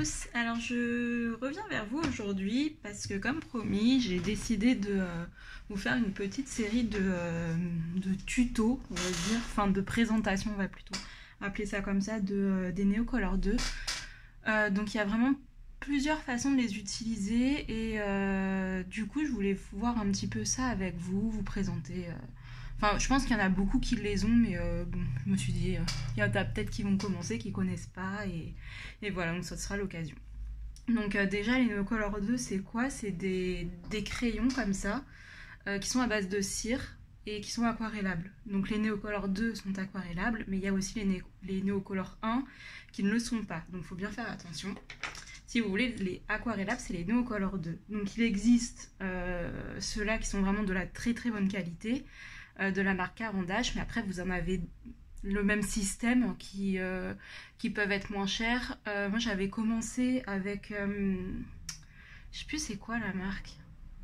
tous, alors je reviens vers vous aujourd'hui parce que comme promis j'ai décidé de vous faire une petite série de tutos, on va dire, enfin de présentation, on va plutôt appeler ça comme ça, des Neocolor 2. Donc il y a vraiment plusieurs façons de les utiliser et du coup je voulais voir un petit peu ça avec vous, vous présenter. Enfin, je pense qu'il y en a beaucoup qui les ont, mais bon, je me suis dit, il y en a peut-être qui vont commencer, qui connaissent pas, et voilà, donc ça sera l'occasion. Donc déjà, les Neocolor 2, c'est quoi? C'est des crayons comme ça, qui sont à base de cire et qui sont aquarellables. Donc les Neocolor 2 sont aquarellables, mais il y a aussi les Neocolor 1 qui ne le sont pas. Donc il faut bien faire attention. Si vous voulez, les aquarellables, c'est les Neocolor 2. Donc il existe ceux-là qui sont vraiment de la très très bonne qualité, de la marque Caran d'Ache, mais après vous en avez le même système qui peuvent être moins chers. Moi j'avais commencé avec, je sais plus c'est quoi la marque.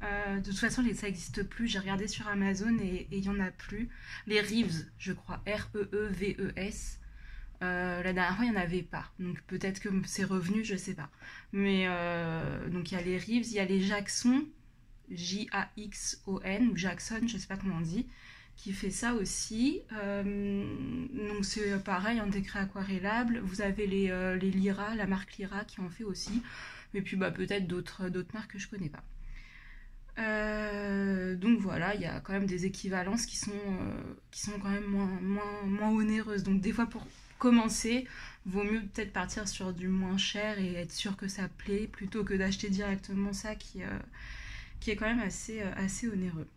De toute façon ça n'existe plus, j'ai regardé sur Amazon et il n'y en a plus. Les Reeves, je crois, R-E-E-V-E-S. La dernière fois il n'y en avait pas, donc peut-être que c'est revenu, je sais pas. Mais donc il y a les Reeves, il y a les Jackson, J-A-X-O-N, ou Jackson, je sais pas comment on dit, qui fait ça aussi. Donc c'est pareil, un décret aquarellable. Vous avez les Lyra, la marque Lyra qui en fait aussi, et puis bah, peut-être d'autres marques que je connais pas. Donc voilà, il y a quand même des équivalences qui sont quand même moins onéreuses. Donc des fois pour commencer, vaut mieux peut-être partir sur du moins cher et être sûr que ça plaît plutôt que d'acheter directement ça qui est quand même assez onéreux.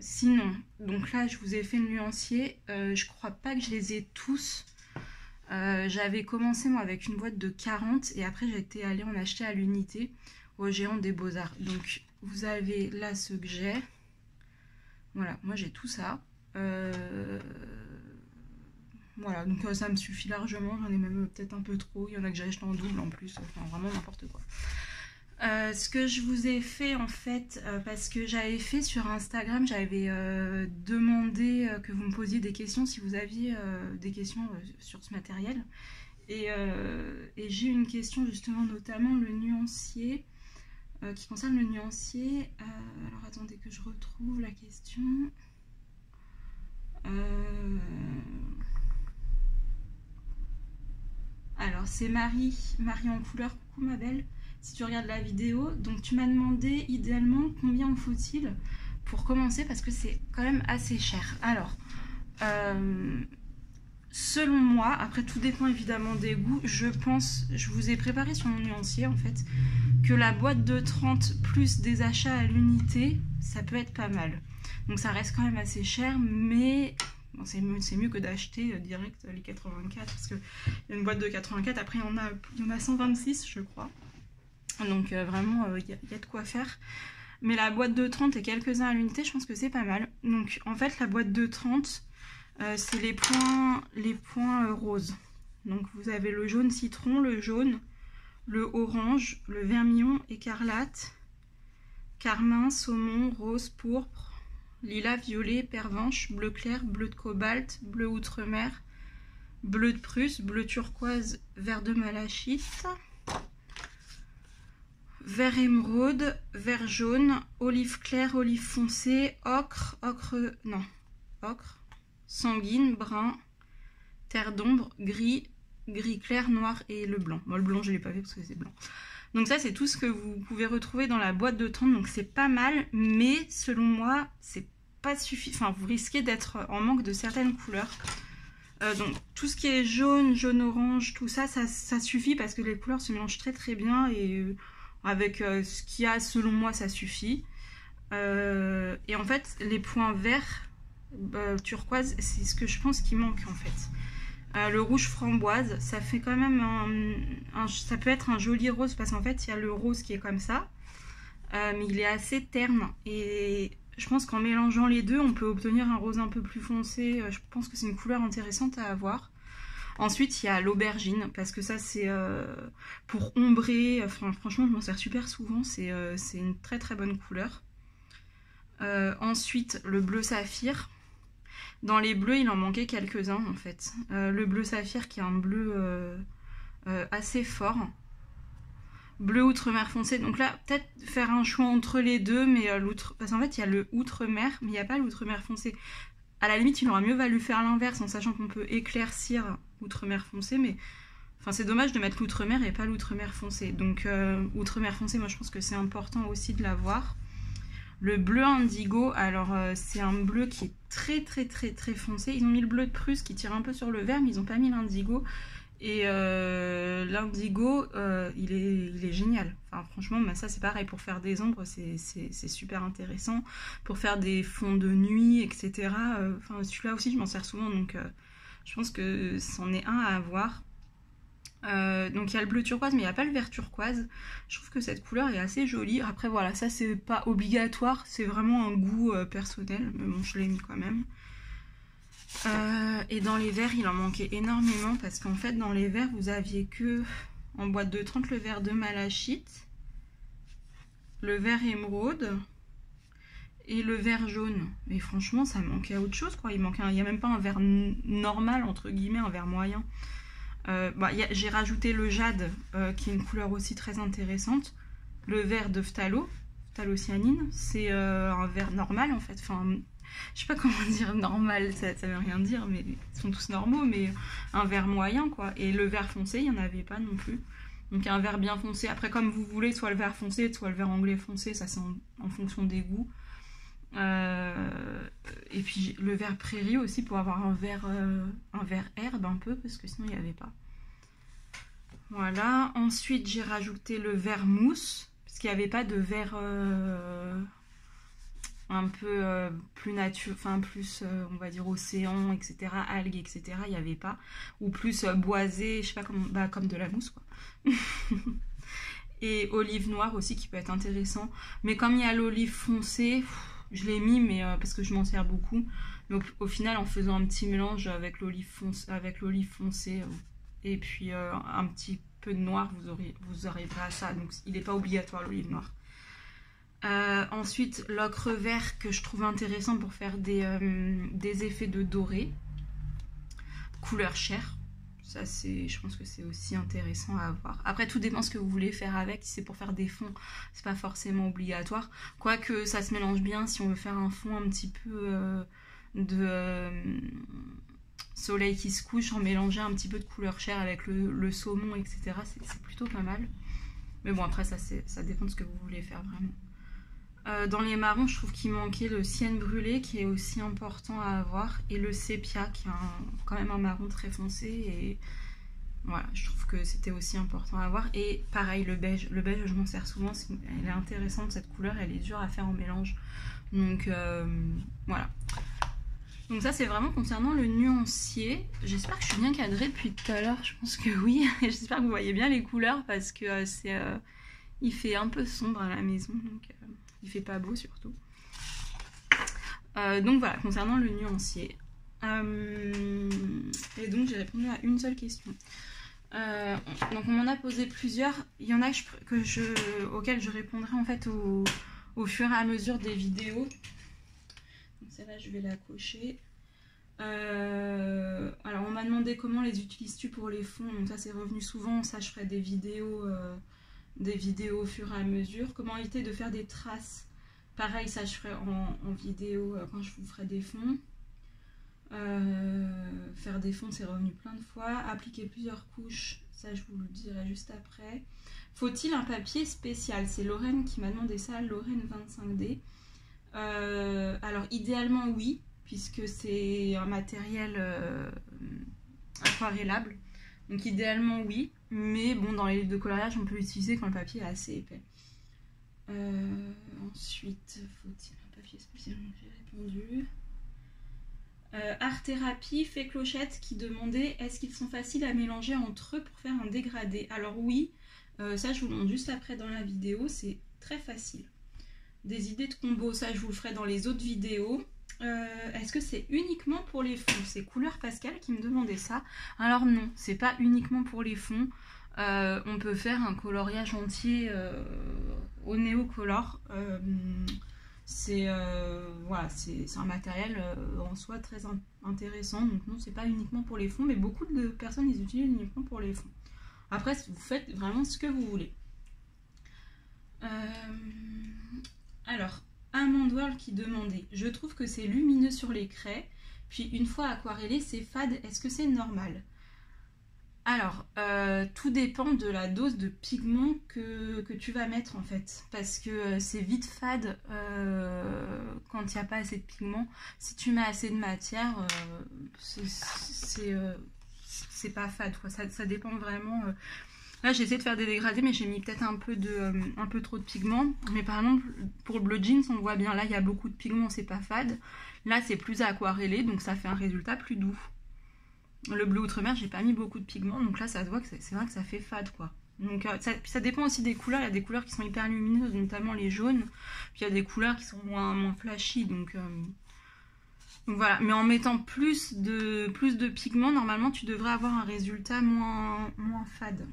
Sinon, donc là je vous ai fait le nuancier, je crois pas que je les ai tous. J'avais commencé moi avec une boîte de 40 et après j'étais allée en acheter à l'unité au Géant des Beaux-Arts. Donc vous avez là ce que j'ai. Voilà, moi j'ai tout ça. Voilà, donc ça me suffit largement, j'en ai même peut-être un peu trop, il y en a que j'ai acheté en double en plus, enfin vraiment n'importe quoi. Ce que je vous ai fait en fait, parce que j'avais fait sur Instagram, j'avais demandé que vous me posiez des questions si vous aviez des questions sur ce matériel. Et j'ai une question justement, notamment le nuancier, qui concerne le nuancier. Alors attendez que je retrouve la question. Alors c'est Marie en couleur, coucou ma belle, si tu regardes la vidéo. Donc tu m'as demandé idéalement combien en faut-il pour commencer, parce que c'est quand même assez cher. Alors, selon moi, après tout dépend évidemment des goûts, je pense, je vous ai préparé sur mon nuancier en fait, que la boîte de 30 plus des achats à l'unité, ça peut être pas mal. Donc ça reste quand même assez cher, mais... Bon, c'est mieux que d'acheter direct les 84, parce qu'il y a une boîte de 84, après il y en a 126 je crois. Donc vraiment il y a de quoi faire. Mais la boîte de 30 et quelques-uns à l'unité, je pense que c'est pas mal. Donc en fait la boîte de 30, c'est les points roses. Donc vous avez le jaune citron, le jaune, le orange, le vermillon, écarlate, carmin, saumon, rose, pourpre, lilas, violet, pervenche, bleu clair, bleu de cobalt, bleu outremer, bleu de Prusse, bleu turquoise, vert de malachite, vert émeraude, vert jaune, olive clair, olive foncé, ocre, sanguine, brun, terre d'ombre, gris, gris clair, noir et le blanc. Bon, le blanc je ne l'ai pas fait parce que c'est blanc. Donc ça c'est tout ce que vous pouvez retrouver dans la boîte de 30, donc c'est pas mal, mais selon moi c'est pas suffisant, enfin vous risquez d'être en manque de certaines couleurs. Donc tout ce qui est jaune, jaune-orange, tout ça, ça suffit parce que les couleurs se mélangent très très bien et avec ce qu'il y a selon moi ça suffit. Et en fait les points verts, turquoise, c'est ce que je pense qui manque en fait. Le rouge framboise, ça fait quand même ça peut être un joli rose parce qu'en fait il y a le rose qui est comme ça, mais il est assez terne et je pense qu'en mélangeant les deux on peut obtenir un rose un peu plus foncé. Je pense que c'est une couleur intéressante à avoir. Ensuite il y a l'aubergine parce que ça c'est pour ombrer, enfin, franchement je m'en sers super souvent, c'est une très très bonne couleur. Ensuite le bleu saphir. Dans les bleus, il en manquait quelques-uns en fait. Le bleu saphir qui est un bleu assez fort. Bleu outre-mer foncé, donc là peut-être faire un choix entre les deux, mais parce qu'en fait il y a le outre-mer, mais il n'y a pas l'outre-mer foncé. À la limite il aurait mieux valu faire l'inverse en sachant qu'on peut éclaircir outre-mer foncé, mais enfin c'est dommage de mettre l'outre-mer et pas l'outre-mer foncé. Donc outre-mer foncé, moi je pense que c'est important aussi de l'avoir. Le bleu indigo, alors c'est un bleu qui est très très très très foncé. Ils ont mis le bleu de Prusse qui tire un peu sur le vert, mais ils n'ont pas mis l'indigo. Et l'indigo, il est génial. Enfin, franchement, bah, ça c'est pareil, pour faire des ombres, c'est super intéressant. Pour faire des fonds de nuit, etc. Enfin, celui-là aussi, je m'en sers souvent, donc je pense que c'en est un à avoir. Donc il y a le bleu turquoise, mais il n'y a pas le vert turquoise. Je trouve que cette couleur est assez jolie. Après, voilà, ça c'est pas obligatoire, c'est vraiment un goût personnel, mais bon, je l'ai mis quand même. Et dans les verres, il en manquait énormément parce qu'en fait, dans les verres, vous aviez que en boîte de 30 le verre de malachite, le verre émeraude et le verre jaune. Mais franchement, ça manquait à autre chose, quoi. Il n'y a même pas un verre normal, entre guillemets, un verre moyen. J'ai rajouté le jade, qui est une couleur aussi très intéressante. Le verre de phthalocyanine, c'est un verre normal, en fait. Enfin, je sais pas comment dire normal, ça veut rien dire, mais ils sont tous normaux, mais un vert moyen, quoi. Et le vert foncé, il n'y en avait pas non plus. Donc un vert bien foncé, après comme vous voulez, soit le vert foncé, soit le vert anglais foncé, ça c'est en fonction des goûts. Et puis le vert prairie aussi pour avoir un vert herbe un peu, parce que sinon il n'y avait pas. Voilà, ensuite j'ai rajouté le vert mousse, parce qu'il n'y avait pas de vert un peu plus nature, enfin plus on va dire océan, etc., algues, etc., il n'y avait pas, ou plus boisé, je sais pas comment, comme de la mousse, quoi. Et olive noire aussi qui peut être intéressant, mais comme il y a l'olive foncée, je l'ai mis, mais parce que je m'en sers beaucoup, mais au final en faisant un petit mélange avec l'olive foncée et puis un petit peu de noir, vous arriverez à ça, donc il n'est pas obligatoire l'olive noire. Ensuite, l'ocre vert que je trouve intéressant pour faire des effets de doré, couleur chair. Ça, je pense que c'est aussi intéressant à avoir. Après, tout dépend ce que vous voulez faire avec. Si c'est pour faire des fonds, c'est pas forcément obligatoire. Quoique ça se mélange bien si on veut faire un fond un petit peu de soleil qui se couche, en mélanger un petit peu de couleur chair avec le saumon, etc. C'est plutôt pas mal. Mais bon, après, ça dépend de ce que vous voulez faire vraiment. Dans les marrons, je trouve qu'il manquait le sienne brûlé qui est aussi important à avoir, et le sépia qui est quand même un marron très foncé, et voilà, je trouve que c'était aussi important à avoir. Et pareil, le beige je m'en sers souvent, elle est intéressante cette couleur, elle est dure à faire en mélange, donc voilà. Donc ça c'est vraiment concernant le nuancier. J'espère que je suis bien cadrée depuis tout à l'heure, je pense que oui. J'espère que vous voyez bien les couleurs parce que il fait un peu sombre à la maison, donc il fait pas beau surtout. Donc voilà, concernant le nuancier. Et donc j'ai répondu à une seule question. Donc on m'en a posé plusieurs. Il y en a auxquelles je répondrai en fait au fur et à mesure des vidéos. Donc celle-là je vais la cocher. Alors on m'a demandé comment les utilises-tu pour les fonds. Donc ça c'est revenu souvent. Ça je ferai des vidéos au fur et à mesure. Comment éviter de faire des traces. Pareil, ça je ferai en vidéo quand je vous ferai des fonds. Faire des fonds, c'est revenu plein de fois. Appliquer plusieurs couches, ça je vous le dirai juste après. Faut-il un papier spécial? C'est Lorraine qui m'a demandé ça, Lorraine 25D. Alors idéalement oui, puisque c'est un matériel aquarellable. Donc idéalement oui, mais bon, dans les livres de coloriage on peut l'utiliser quand le papier est assez épais. Ensuite, faut-il un papier spécial? J'ai répondu. Art Thérapie fait Clochette qui demandait est-ce qu'ils sont faciles à mélanger entre eux pour faire un dégradé? Alors oui, ça je vous le montre juste après dans la vidéo, c'est très facile. Des idées de combo, ça je vous le ferai dans les autres vidéos. Est-ce que c'est uniquement pour les fonds? C'est Couleur Pascal qui me demandait ça. Alors non, c'est pas uniquement pour les fonds. On peut faire un coloriage entier au néocolor. Voilà, c'est un matériel en soi très intéressant. Donc non, c'est pas uniquement pour les fonds, mais beaucoup de personnes les utilisent uniquement pour les fonds. Après, vous faites vraiment ce que vous voulez. Alors, Amand World qui demandait, je trouve que c'est lumineux sur les craies, puis une fois aquarellé, c'est fade, est-ce que c'est normal? Alors, tout dépend de la dose de pigment que tu vas mettre en fait, parce que c'est vite fade quand il n'y a pas assez de pigment. Si tu mets assez de matière, c'est pas fade, quoi. Ça dépend vraiment. Là, j'ai essayé de faire des dégradés, mais j'ai mis peut-être un peu trop de pigment. Mais par exemple, pour le bleu jeans, on le voit bien, là, il y a beaucoup de pigment, c'est pas fade. Là, c'est plus aquarellé, donc ça fait un résultat plus doux. Le bleu outre-mer, j'ai pas mis beaucoup de pigments, donc là ça se voit que c'est vrai que ça fait fade, quoi. Donc ça dépend aussi des couleurs. Il y a des couleurs qui sont hyper lumineuses, notamment les jaunes. Puis il y a des couleurs qui sont moins flashy, donc voilà. Mais en mettant plus de pigments, normalement tu devrais avoir un résultat moins fade.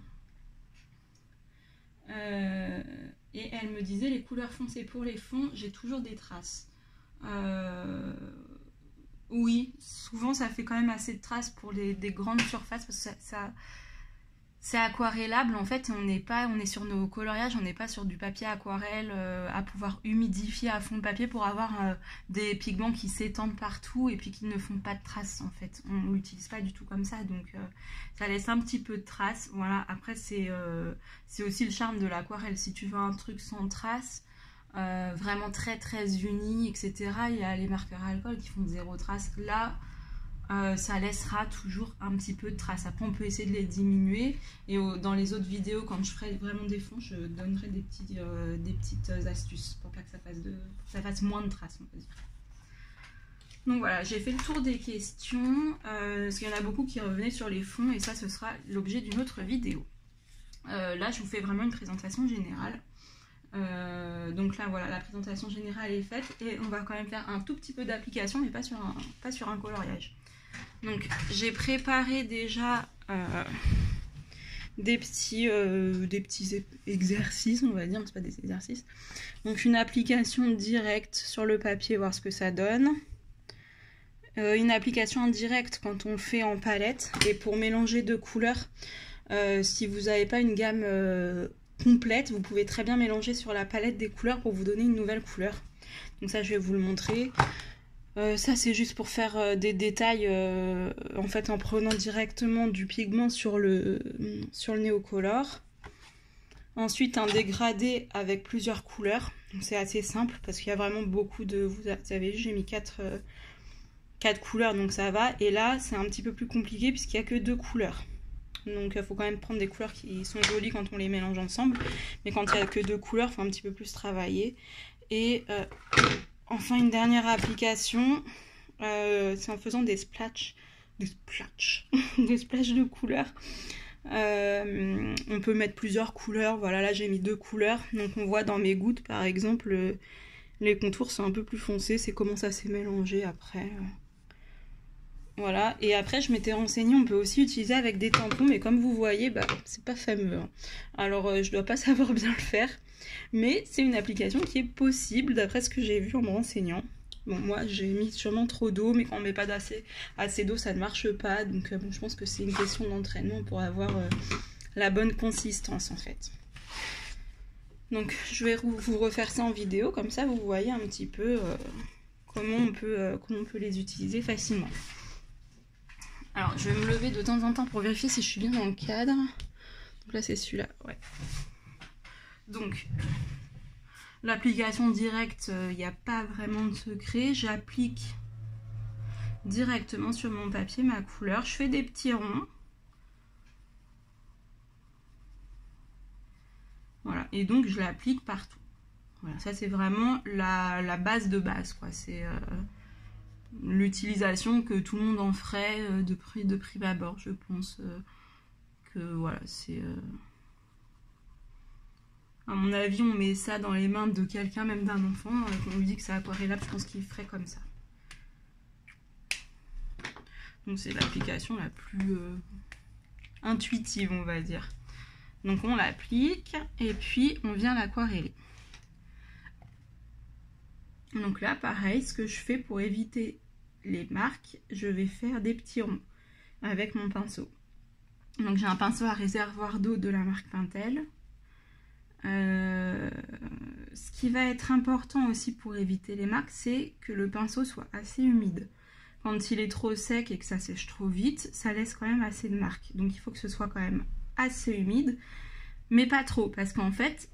Et elle me disait les couleurs foncées pour les fonds, j'ai toujours des traces. Oui, souvent ça fait quand même assez de traces pour des grandes surfaces parce que c'est aquarellable en fait. On est sur nos coloriages, on n'est pas sur du papier aquarelle à pouvoir humidifier à fond le papier pour avoir des pigments qui s'étendent partout et puis qui ne font pas de traces en fait. On l'utilise pas du tout comme ça, donc ça laisse un petit peu de traces. Voilà. Après c'est aussi le charme de l'aquarelle. Si tu veux un truc sans traces, vraiment très uni, etc. Il y a les marqueurs à alcool qui font 0 trace. Là, ça laissera toujours un petit peu de traces. Après, on peut essayer de les diminuer. Et dans les autres vidéos, quand je ferai vraiment des fonds, je donnerai des petites astuces pour pas que ça fasse moins de traces, on peut dire. Donc voilà, j'ai fait le tour des questions. Parce qu'il y en a beaucoup qui revenaient sur les fonds et ça, ce sera l'objet d'une autre vidéo. Là, je vous fais vraiment une présentation générale. Donc là voilà, la présentation générale est faite et on va quand même faire un tout petit peu d'application mais pas sur un coloriage. Donc j'ai préparé déjà des petits exercices, on va dire, c'est pas des exercices. Donc une application directe sur le papier, voir ce que ça donne. Une application en direct quand on le fait en palette et pour mélanger deux couleurs. Si vous n'avez pas une gamme complète, vous pouvez très bien mélanger sur la palette des couleurs pour vous donner une nouvelle couleur. Donc ça je vais vous le montrer. Ça c'est juste pour faire des détails en fait en prenant directement du pigment sur le Neocolor. Ensuite un dégradé avec plusieurs couleurs. Donc c'est assez simple parce qu'il y a vraiment beaucoup de... Vous avez vu, j'ai mis 4 couleurs donc ça va. Et là c'est un petit peu plus compliqué puisqu'il n'y a que 2 couleurs. Donc il faut quand même prendre des couleurs qui sont jolies quand on les mélange ensemble. Mais quand il n'y a que 2 couleurs, il faut un petit peu plus travailler. Et enfin une dernière application, c'est en faisant des splashes de couleurs. On peut mettre plusieurs couleurs. Voilà, là j'ai mis 2 couleurs. Donc on voit dans mes gouttes par exemple, les contours sont un peu plus foncés. C'est comment ça s'est mélangé après. Voilà, et après je m'étais renseignée, on peut aussi utiliser avec des tampons, mais comme vous voyez, bah, c'est pas fameux. Hein. Alors je dois pas savoir bien le faire, mais c'est une application qui est possible d'après ce que j'ai vu en me renseignant. Bon, moi j'ai mis sûrement trop d'eau, mais quand on met pas assez d'eau, ça ne marche pas, donc bon, je pense que c'est une question d'entraînement pour avoir la bonne consistance en fait. Donc je vais vous refaire ça en vidéo, comme ça vous voyez un petit peu comment on peut les utiliser facilement. Alors, je vais me lever de temps en temps pour vérifier si je suis bien dans le cadre. Donc là, c'est celui-là, ouais. Donc, l'application directe, il n'y a pas vraiment de secret. J'applique directement sur mon papier ma couleur. Je fais des petits ronds. Voilà, et donc je l'applique partout. Voilà, ça c'est vraiment la base de base, quoi. C'est... l'utilisation que tout le monde en ferait de prime abord, je pense que voilà, c'est à mon avis on met ça dans les mains de quelqu'un, même d'un enfant, qu'on lui dit que c'est aquarellable, je pense qu'il ferait comme ça. Donc c'est l'application la plus intuitive, on va dire. Donc on l'applique et puis on vient l'aquareller. Donc là pareil, ce que je fais pour éviter les marques, je vais faire des petits ronds avec mon pinceau. Donc j'ai un pinceau à réservoir d'eau de la marque Pentel. Ce qui va être important aussi pour éviter les marques, c'est que le pinceau soit assez humide. Quand il est trop sec et que ça sèche trop vite, ça laisse quand même assez de marques. Donc il faut que ce soit quand même assez humide, mais pas trop, parce qu'en fait,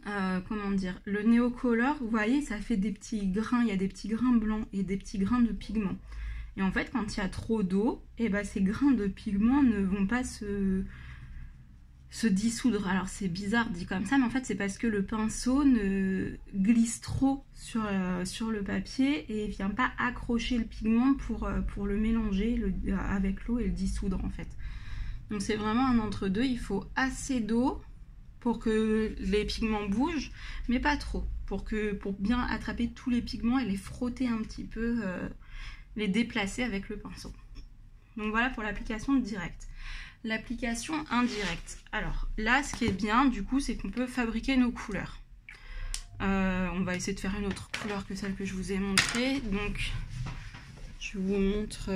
comment dire, le Neocolor, vous voyez, ça fait des petits grains, il y a des petits grains blancs et des petits grains de pigment. Et en fait, quand il y a trop d'eau, et ben, ces grains de pigment ne vont pas se dissoudre. Alors c'est bizarre dit comme ça, mais en fait c'est parce que le pinceau ne glisse trop sur le papier et vient pas accrocher le pigment pour le mélanger avec l'eau et le dissoudre en fait. Donc c'est vraiment un entre-deux, il faut assez d'eau pour que les pigments bougent, mais pas trop, pour bien attraper tous les pigments et les frotter un petit peu, les déplacer avec le pinceau. Donc voilà pour l'application directe. L'application indirecte. Alors là, ce qui est bien, du coup, c'est qu'on peut fabriquer nos couleurs. On va essayer de faire une autre couleur que celle que je vous ai montrée. Donc, je vous montre...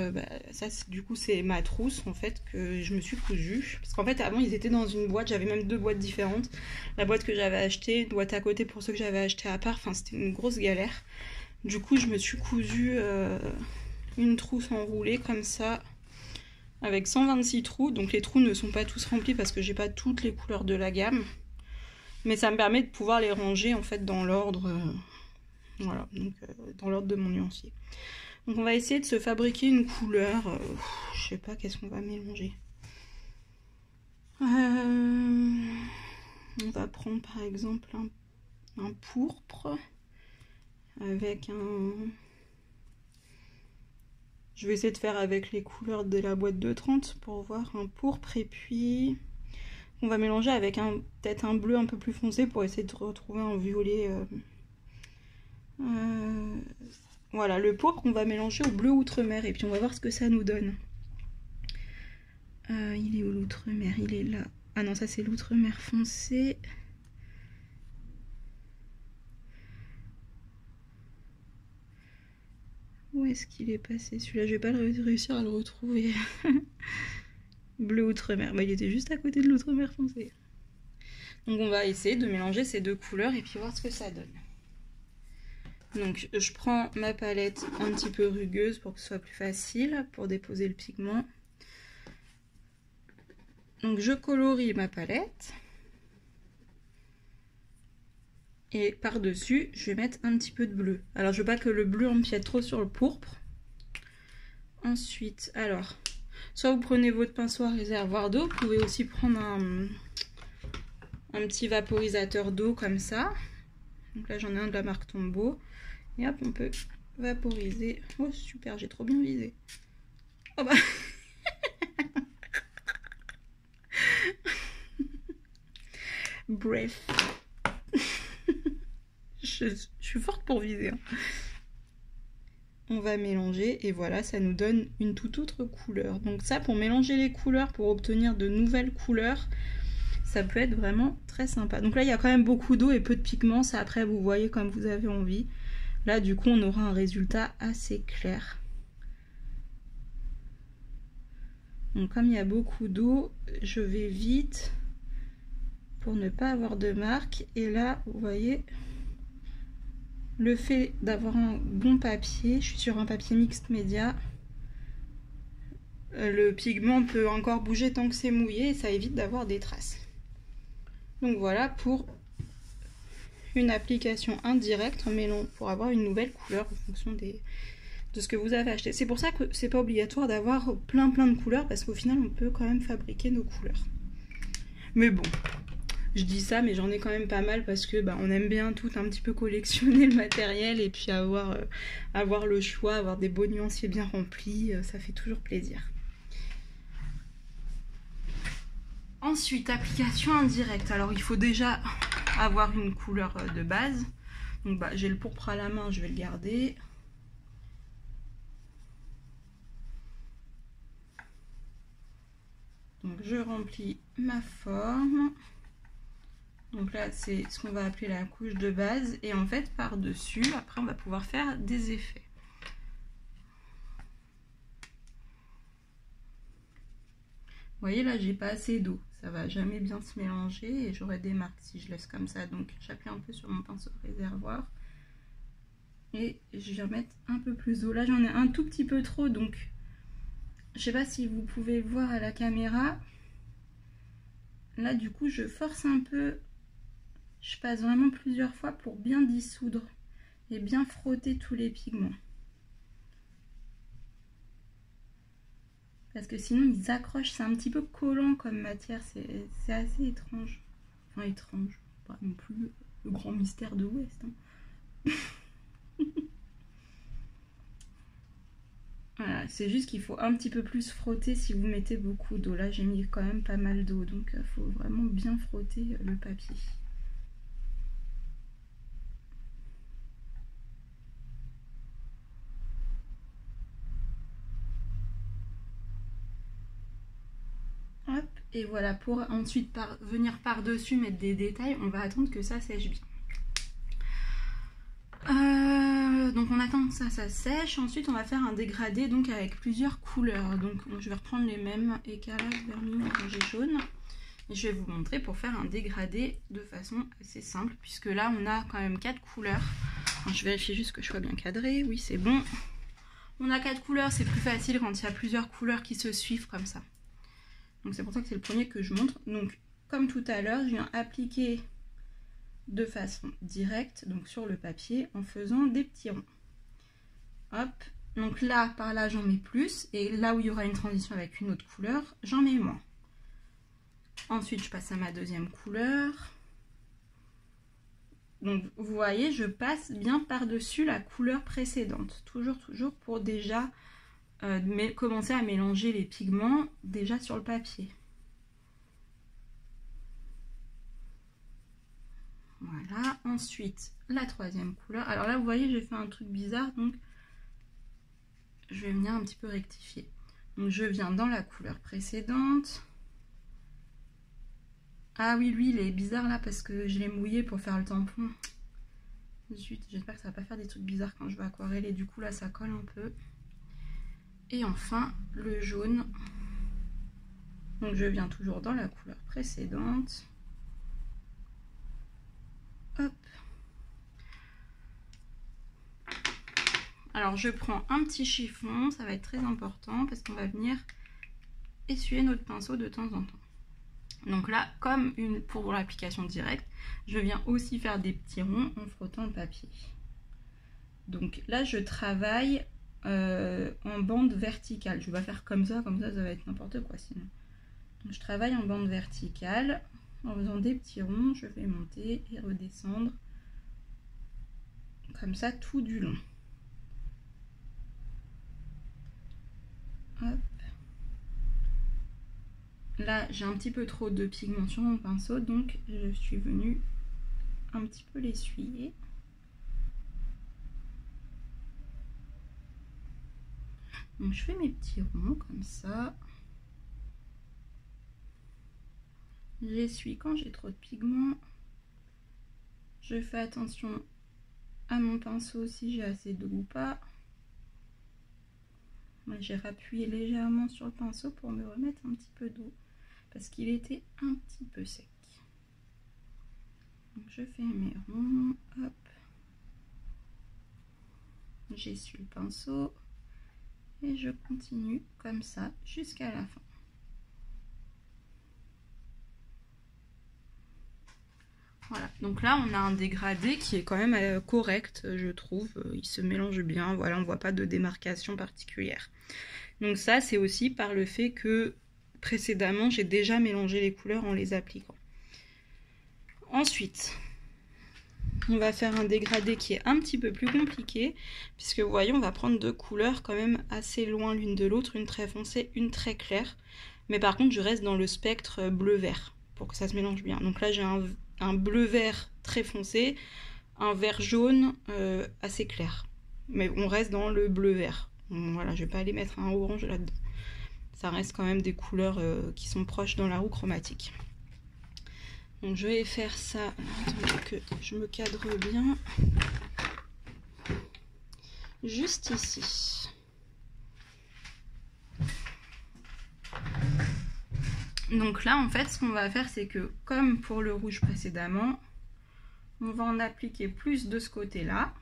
ça, du coup, c'est ma trousse, en fait, que je me suis cousue. Parce qu'en fait, avant, ils étaient dans une boîte. J'avais même 2 boîtes différentes. La boîte que j'avais achetée, une boîte à côté pour ceux que j'avais acheté à part. Enfin, c'était une grosse galère. Du coup, je me suis cousue une trousse enroulée comme ça, avec 126 trous. Donc les trous ne sont pas tous remplis parce que j'ai pas toutes les couleurs de la gamme, mais ça me permet de pouvoir les ranger en fait dans l'ordre, voilà, donc dans l'ordre de mon nuancier. Donc on va essayer de se fabriquer une couleur, je sais pas qu'est-ce qu'on va mélanger. On va prendre par exemple un pourpre avec un... Je vais essayer de faire avec les couleurs de la boîte de 30 pour voir un pourpre, et puis on va mélanger avec peut-être un bleu un peu plus foncé pour essayer de retrouver un violet. Voilà, le pourpre on va mélanger au bleu outre-mer et puis on va voir ce que ça nous donne. Il est où l'outre-mer? Il est là. Ah non, ça c'est l'outre-mer foncé. Où est-ce qu'il est passé celui-là? Je vais pas réussir à le retrouver. Bleu outre-mer. Bah, il était juste à côté de l'outre-mer foncé. Donc on va essayer de mélanger ces 2 couleurs et puis voir ce que ça donne. Donc je prends ma palette un petit peu rugueuse pour que ce soit plus facile pour déposer le pigment. Donc je colorie ma palette. Et par-dessus, je vais mettre un petit peu de bleu. Alors, je veux pas que le bleu empiète trop sur le pourpre. Ensuite, alors, soit vous prenez votre pinceau à réservoir d'eau, vous pouvez aussi prendre un petit vaporisateur d'eau comme ça. Donc là, j'en ai un de la marque Tombow. Et hop, on peut vaporiser. Oh, super, j'ai trop bien visé. Oh bah... Bref. Je suis forte pour viser. Hein. On va mélanger et voilà, ça nous donne une toute autre couleur. Donc ça, pour mélanger les couleurs, pour obtenir de nouvelles couleurs, ça peut être vraiment très sympa. Donc là, il y a quand même beaucoup d'eau et peu de pigments. Ça, après, vous voyez comme vous avez envie. Là, du coup, on aura un résultat assez clair. Donc comme il y a beaucoup d'eau, je vais vite pour ne pas avoir de marque. Et là, vous voyez... Le fait d'avoir un bon papier, je suis sur un papier mixte média, le pigment peut encore bouger tant que c'est mouillé et ça évite d'avoir des traces. Donc voilà pour une application indirecte pour avoir une nouvelle couleur en fonction de ce que vous avez acheté. C'est pour ça que c'est pas obligatoire d'avoir plein de couleurs parce qu'au final on peut quand même fabriquer nos couleurs. Mais bon... Je dis ça, mais j'en ai quand même pas mal parce que on aime bien tout un petit peu collectionner le matériel et puis avoir le choix, avoir des beaux nuanciers bien remplis, ça fait toujours plaisir. Ensuite, application indirecte. Alors, il faut déjà avoir une couleur de base. Donc, j'ai le pourpre à la main, je vais le garder. Donc, je remplis ma forme. Donc là, c'est ce qu'on va appeler la couche de base. Et en fait, par-dessus, après, on va pouvoir faire des effets. voyez là, j'ai pas assez d'eau. Ça va jamais bien se mélanger et j'aurai des marques si je laisse comme ça. Donc j'appuie un peu sur mon pinceau réservoir. Et je viens mettre un peu plus d'eau. Là, j'en ai un tout petit peu trop, donc je sais pas si vous pouvez le voir à la caméra. Là, du coup, je force un peu. Je passe vraiment plusieurs fois pour bien dissoudre et bien frotter tous les pigments. Parce que sinon, ils accrochent. C'est un petit peu collant comme matière. C'est assez étrange. Enfin, étrange. Pas non plus le grand mystère de West. Hein. Voilà, c'est juste qu'il faut un petit peu plus frotter si vous mettez beaucoup d'eau. Là, j'ai mis quand même pas mal d'eau, donc il faut vraiment bien frotter le papier. Hop, et voilà, pour ensuite venir par-dessus mettre des détails, on va attendre que ça sèche bien. Donc on attend que ça sèche. Ensuite on va faire un dégradé donc avec plusieurs couleurs. Donc je vais reprendre les mêmes éclairages vernis, orangé, jaune. Et je vais vous montrer pour faire un dégradé de façon assez simple. Puisque là on a quand même 4 couleurs. Enfin, je vérifie juste que je sois bien cadrée. Oui, c'est bon. On a 4 couleurs, c'est plus facile quand il y a plusieurs couleurs qui se suivent comme ça. Donc c'est pour ça que c'est le premier que je montre. Donc comme tout à l'heure, je viens appliquer de façon directe, donc sur le papier, en faisant des petits ronds. Hop, donc là, par là, j'en mets plus, et là où il y aura une transition avec une autre couleur, j'en mets moins. Ensuite, je passe à ma deuxième couleur. Donc, vous voyez, je passe bien par-dessus la couleur précédente. Toujours pour déjà commencer à mélanger les pigments déjà sur le papier. Voilà, ensuite la troisième couleur. Alors là, vous voyez, j'ai fait un truc bizarre, donc je vais venir un petit peu rectifier. Donc je viens dans la couleur précédente. Ah oui, lui, il est bizarre là parce que je l'ai mouillé pour faire le tampon. Zut, j'espère que ça va pas faire des trucs bizarres quand je vais aquareller. Du coup, là, ça colle un peu. Et enfin, le jaune. Donc je viens toujours dans la couleur précédente. Hop. Alors je prends un petit chiffon, ça va être très important parce qu'on va venir essuyer notre pinceau de temps en temps. Donc là, comme pour l'application directe, je viens aussi faire des petits ronds en frottant le papier. Donc là, je travaille en bande verticale. Je vais pas faire comme ça va être n'importe quoi sinon. Donc je travaille en bande verticale. En faisant des petits ronds, je vais monter et redescendre comme ça tout du long. Hop. Là, j'ai un petit peu trop de pigment sur mon pinceau, donc je suis venue un petit peu l'essuyer. Donc je fais mes petits ronds comme ça. J'essuie quand j'ai trop de pigment. Je fais attention à mon pinceau si j'ai assez d'eau ou pas. J'ai rappuyé légèrement sur le pinceau pour me remettre un petit peu d'eau parce qu'il était un petit peu sec. Donc je fais mes ronds, hop. J'essuie le pinceau et je continue comme ça jusqu'à la fin. Voilà, donc là on a un dégradé qui est quand même correct, je trouve, il se mélange bien, voilà, on voit pas de démarcation particulière. Donc ça c'est aussi par le fait que précédemment j'ai déjà mélangé les couleurs en les appliquant. Ensuite, on va faire un dégradé qui est un petit peu plus compliqué, puisque vous voyez on va prendre deux couleurs quand même assez loin l'une de l'autre, une très foncée, une très claire. Mais par contre je reste dans le spectre bleu-vert pour que ça se mélange bien. Donc là j'ai un bleu-vert très foncé, un vert jaune assez clair. Mais on reste dans le bleu-vert. Voilà, je vais pas aller mettre un orange là-dedans. Ça reste quand même des couleurs qui sont proches dans la roue chromatique. Donc je vais faire ça, attendez que je me cadre bien. Juste ici. Donc là, en fait, ce qu'on va faire, c'est que, comme pour le rouge précédemment, on va en appliquer plus de ce côté-là.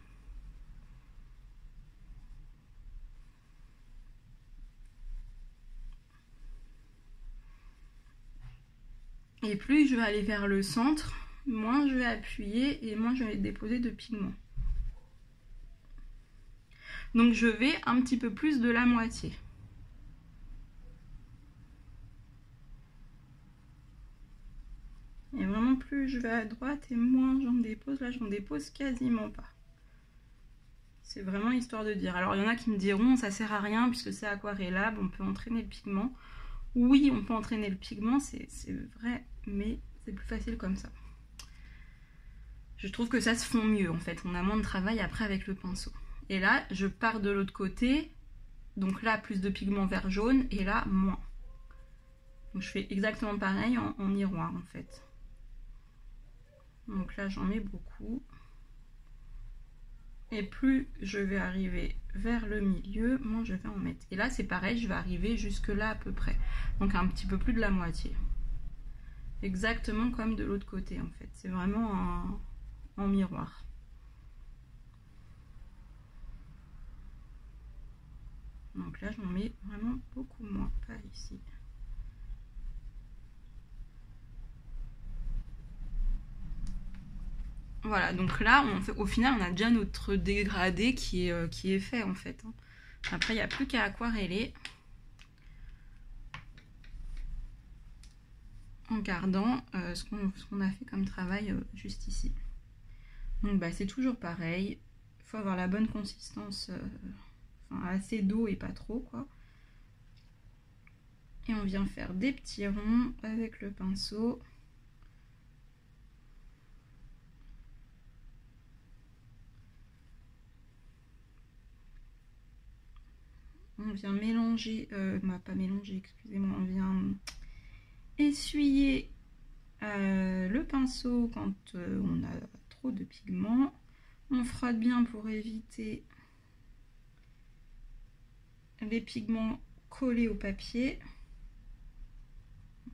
Et plus je vais aller vers le centre, moins je vais appuyer et moins je vais déposer de pigments. Donc je vais un petit peu plus de la moitié. Et vraiment plus je vais à droite et moins j'en dépose. Là j'en dépose quasiment pas. C'est vraiment histoire de dire. Alors il y en a qui me diront ça sert à rien puisque c'est aquarellable, on peut entraîner le pigment. Oui, on peut entraîner le pigment, c'est vrai, mais c'est plus facile comme ça. Je trouve que ça se fond mieux en fait, on a moins de travail après avec le pinceau. Et là, je pars de l'autre côté, donc là plus de pigment vert jaune et là moins. Donc je fais exactement pareil en miroir en fait. Donc là j'en mets beaucoup. Et plus je vais arriver vers le milieu, moins je vais en mettre. Et là c'est pareil, je vais arriver jusque là à peu près. Donc un petit peu plus de la moitié. Exactement comme de l'autre côté en fait. C'est vraiment en miroir. Donc là j'en mets vraiment beaucoup moins, pas ici. Voilà, donc là, au final, on a déjà notre dégradé qui est fait, en fait. Après, il n'y a plus qu'à aquareller. En gardant ce qu'on a fait comme travail juste ici. Donc, bah, c'est toujours pareil. Il faut avoir la bonne consistance, assez d'eau et pas trop, quoi. Et on vient faire des petits ronds avec le pinceau. On vient mélanger, pas mélanger, excusez-moi, on vient essuyer le pinceau quand on a trop de pigments. On frotte bien pour éviter les pigments collés au papier.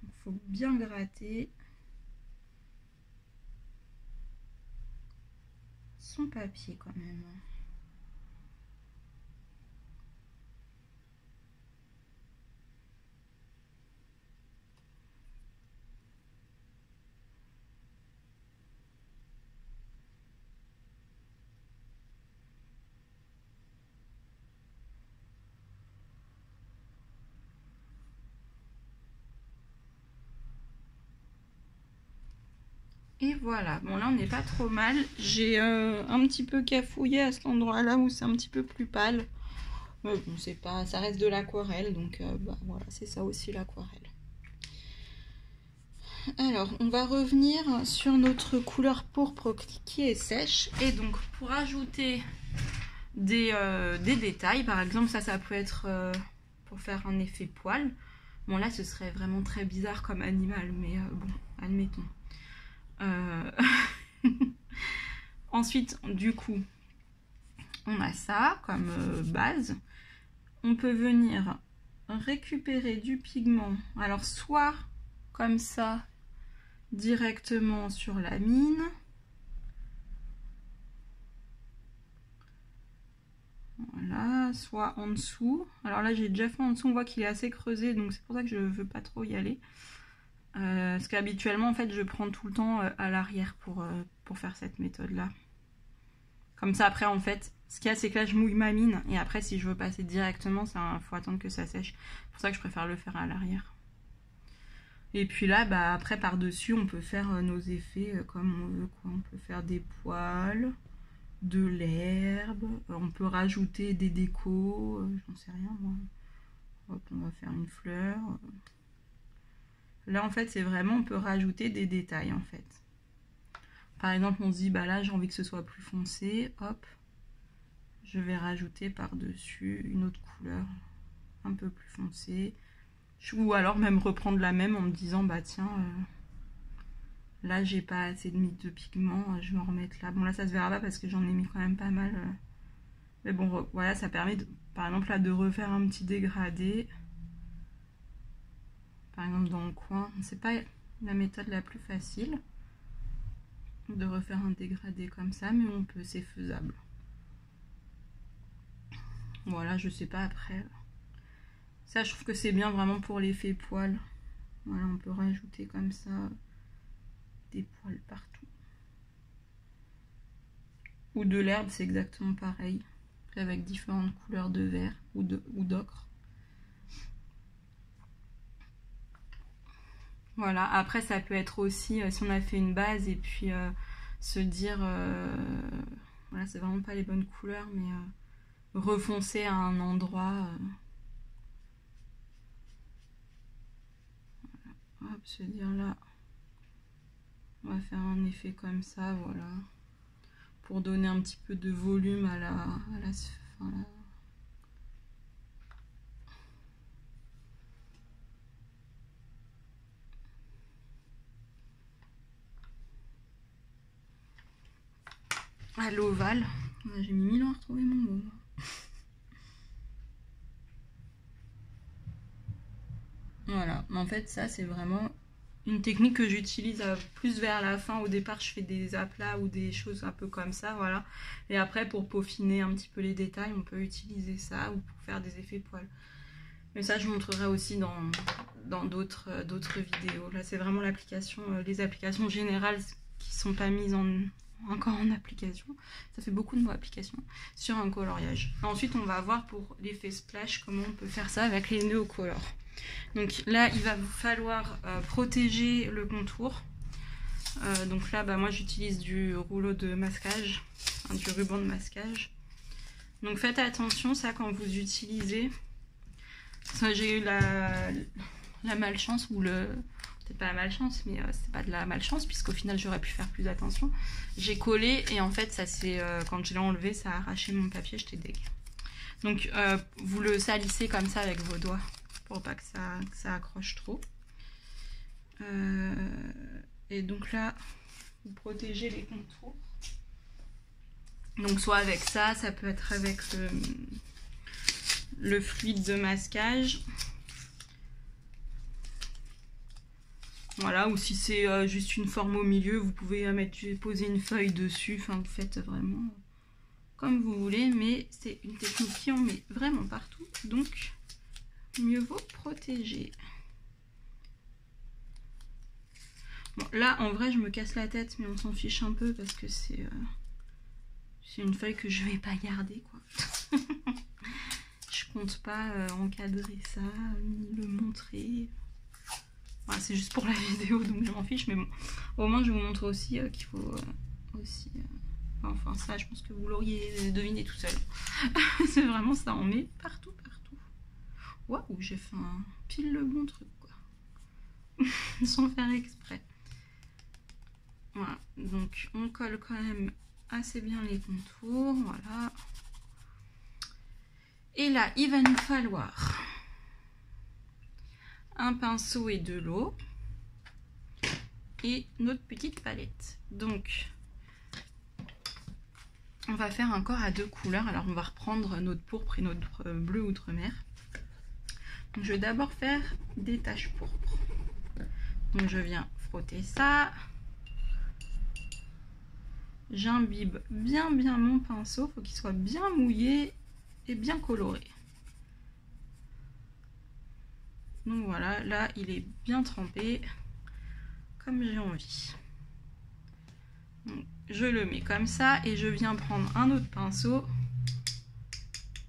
Il faut bien gratter son papier quand même. Et voilà, bon là on n'est pas trop mal. J'ai un petit peu cafouillé à cet endroit là où c'est un petit peu plus pâle. Mais bon, c'est pas, ça reste de l'aquarelle, donc bah, voilà, c'est ça aussi l'aquarelle. Alors, on va revenir sur notre couleur pourpre qui est sèche. Et donc, pour ajouter des détails, par exemple, ça peut être pour faire un effet poil. Bon, là, ce serait vraiment très bizarre comme animal, mais bon, admettons. Ensuite, du coup, on a ça comme base. On peut venir récupérer du pigment. Alors, soit comme ça, directement sur la mine. Voilà, soit en dessous. Alors là, j'ai déjà fait en dessous, on voit qu'il est assez creusé, donc c'est pour ça que je ne veux pas trop y aller. Parce qu'habituellement, en fait, je prends tout le temps à l'arrière pour faire cette méthode-là. Comme ça, après, en fait, ce qu'il y a, c'est que là, je mouille ma mine. Et après, si je veux passer directement, il faut attendre que ça sèche. C'est pour ça que je préfère le faire à l'arrière. Et puis là, bah, après, par-dessus, on peut faire nos effets comme on veut, quoi. On peut faire des poils, de l'herbe, on peut rajouter des décos, j'en sais rien, moi. Hop, on va faire une fleur. Là, en fait, c'est vraiment, on peut rajouter des détails, en fait. Par exemple, on se dit, bah là, j'ai envie que ce soit plus foncé, hop. Je vais rajouter par-dessus une autre couleur un peu plus foncée. Ou alors même reprendre la même en me disant, bah tiens, là, j'ai pas assez de pigment, je vais en remettre là. Bon, là, ça se verra pas parce que j'en ai mis quand même pas mal. Mais bon, voilà, ça permet, par exemple, là, de refaire un petit dégradé. par exemple dans le coin. C'est pas la méthode la plus facile de refaire un dégradé comme ça, mais on peut, c'est faisable. Voilà, je sais pas après. Ça, je trouve que c'est bien vraiment pour l'effet poil. Voilà, on peut rajouter comme ça des poils partout. Ou de l'herbe, c'est exactement pareil, avec différentes couleurs de vert ou d'ocre. Voilà, après ça peut être aussi, si on a fait une base et puis se dire, voilà, c'est vraiment pas les bonnes couleurs, mais refoncer à un endroit. Hop, se dire là, on va faire un effet comme ça, voilà, pour donner un petit peu de volume à la à l'ovale. J'ai mis 1000 ans à retrouver mon mot. Voilà, en fait ça c'est vraiment une technique que j'utilise plus vers la fin. Au départ je fais des aplats ou des choses un peu comme ça, voilà. Et après pour peaufiner un petit peu les détails, on peut utiliser ça ou pour faire des effets poils. Mais ça je montrerai aussi dans d'autres vidéos. Là c'est vraiment l'application, les applications générales qui sont pas mises encore en application. Ça fait beaucoup de mots application sur un coloriage. Ensuite on va voir pour l'effet splash comment on peut faire ça avec les nœuds au color. Donc là il va vous falloir protéger le contour. Donc là moi j'utilise du rouleau de masquage, du ruban de masquage. Donc faites attention ça quand vous utilisez. J'ai eu la malchance ou peut-être pas la malchance, mais c'est pas de la malchance puisqu'au final j'aurais pu faire plus attention. J'ai collé et en fait ça c'est quand je l'ai enlevé ça a arraché mon papier, j'étais deg. Donc vous le salissez comme ça avec vos doigts pour pas que ça accroche trop. Et donc là vous protégez les contours. Donc soit avec ça, ça peut être avec le fluide de masquage. Voilà, ou si c'est juste une forme au milieu, vous pouvez poser une feuille dessus. Enfin, vous faites vraiment comme vous voulez, mais c'est une technique qui en met vraiment partout. Donc, mieux vaut protéger. Bon, là, en vrai, je me casse la tête, mais on s'en fiche un peu parce que c'est une feuille que je vais pas garder, quoi. Je compte pas encadrer ça, ni le montrer. Voilà, c'est juste pour la vidéo, donc je m'en fiche, mais bon. Au moins, je vous montre aussi qu'il faut aussi... enfin, ça, je pense que vous l'auriez deviné tout seul. C'est vraiment ça, on met partout, partout. Waouh, j'ai fait un pile le bon truc, quoi. Sans faire exprès. Voilà, donc on colle quand même assez bien les contours, voilà. Et là, il va nous falloir un pinceau et de l'eau et notre petite palette. Donc, on va faire un corps à deux couleurs. Alors, on va reprendre notre pourpre et notre bleu outre-mer. Donc, je vais d'abord faire des taches pourpres. Donc, je viens frotter ça. J'imbibe bien mon pinceau. Il faut qu'il soit bien mouillé et bien coloré. Donc voilà, là il est bien trempé comme j'ai envie. Donc, je le mets comme ça et je viens prendre un autre pinceau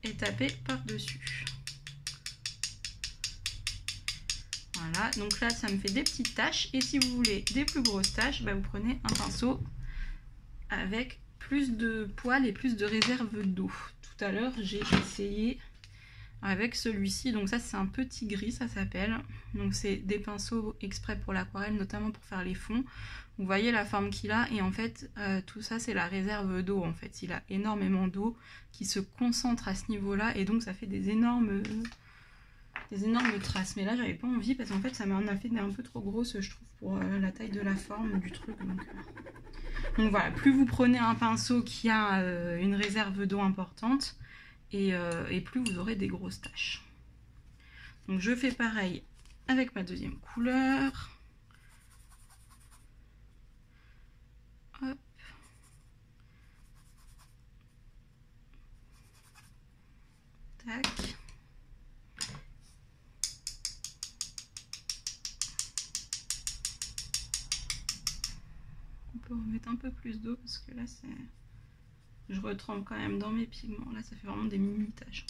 et taper par-dessus. Voilà, donc là ça me fait des petites taches et si vous voulez des plus grosses taches, bah, vous prenez un pinceau avec plus de poils et plus de réserve d'eau. Tout à l'heure j'ai essayé avec celui-ci, donc ça c'est un petit gris, ça s'appelle. Donc c'est des pinceaux exprès pour l'aquarelle, notamment pour faire les fonds. Vous voyez la forme qu'il a et en fait tout ça c'est la réserve d'eau en fait. Il a énormément d'eau qui se concentre à ce niveau-là et donc ça fait des énormes traces. Mais là j'avais pas envie parce qu'en fait ça m'en a fait un peu trop grosse je trouve pour la taille de la forme du truc. Donc voilà, plus vous prenez un pinceau qui a une réserve d'eau importante, et plus vous aurez des grosses taches. Donc je fais pareil avec ma deuxième couleur. Hop. Tac. On peut remettre un peu plus d'eau parce que là c'est... Je retrempe quand même dans mes pigments. Là ça fait vraiment des mini taches.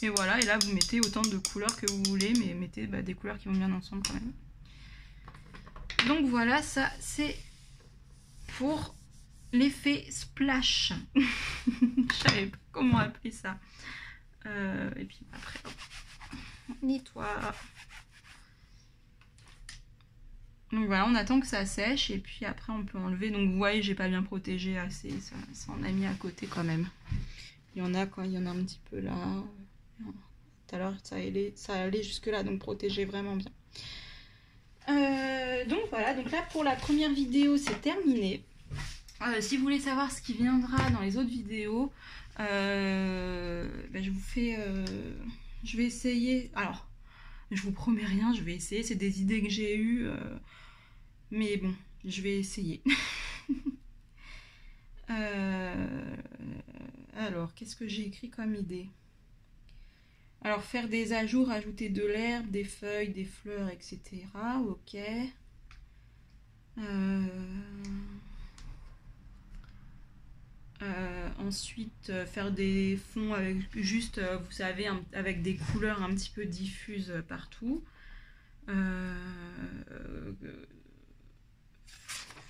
Et voilà, et là vous mettez autant de couleurs que vous voulez, mais mettez des couleurs qui vont bien ensemble quand même. Donc voilà, ça c'est pour l'effet splash. Je savais pas comment appeler ça. Et puis après, hop, on nettoie. Donc voilà, on attend que ça sèche et puis après on peut enlever. Donc vous voyez, j'ai pas bien protégé assez, ça en a mis à côté quand même. Il y en a quand il y en a un petit peu là. Tout à l'heure ça allait jusque là, donc protégez vraiment bien. Donc voilà, donc là pour la première vidéo c'est terminé. Si vous voulez savoir ce qui viendra dans les autres vidéos, je vous fais, je vais essayer. Alors, je vous promets rien, je vais essayer. C'est des idées que j'ai eues, mais bon, je vais essayer. Alors, qu'est-ce que j'ai écrit comme idée? Alors, faire des ajours, ajouter de l'herbe, des feuilles, des fleurs, etc. Ok. Ensuite, faire des fonds avec juste, vous savez, avec des couleurs un petit peu diffuses partout.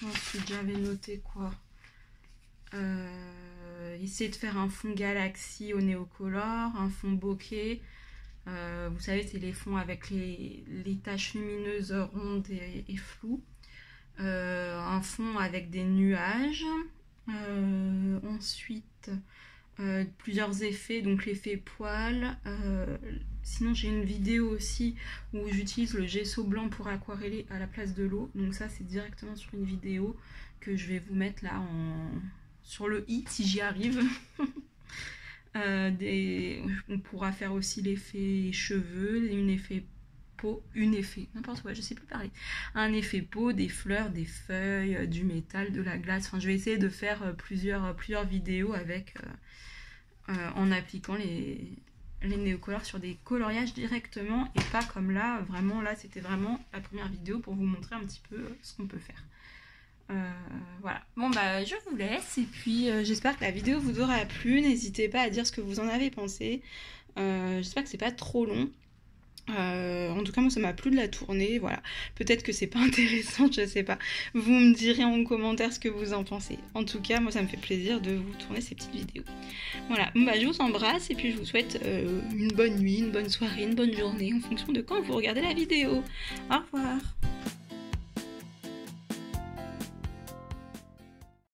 Ensuite, j'avais noté quoi? Essayer de faire un fond galaxie au néocolore, un fond bokeh. Vous savez, c'est les fonds avec les taches lumineuses rondes et floues. Un fond avec des nuages. Ensuite, plusieurs effets, donc l'effet poil. Sinon, j'ai une vidéo aussi où j'utilise le gesso blanc pour aquareller à la place de l'eau. Donc ça, c'est directement sur une vidéo que je vais vous mettre là sur le i si j'y arrive. On pourra faire aussi l'effet cheveux, n'importe quoi, je sais plus parler. Un effet peau, des fleurs, des feuilles, du métal, de la glace. Enfin, je vais essayer de faire plusieurs vidéos avec en appliquant les néocolores sur des coloriages directement et pas comme là. Vraiment, là, c'était vraiment la première vidéo pour vous montrer un petit peu ce qu'on peut faire. Voilà, bon je vous laisse et puis j'espère que la vidéo vous aura plu. N'hésitez pas à dire ce que vous en avez pensé. J'espère que c'est pas trop long. En tout cas moi ça m'a plu de la tourner, voilà. Peut-être que c'est pas intéressant, je sais pas. Vous me direz en commentaire ce que vous en pensez. En tout cas moi ça me fait plaisir de vous tourner ces petites vidéos. Voilà, bon je vous embrasse et puis je vous souhaite une bonne nuit, une bonne soirée, une bonne journée en fonction de quand vous regardez la vidéo. Au revoir.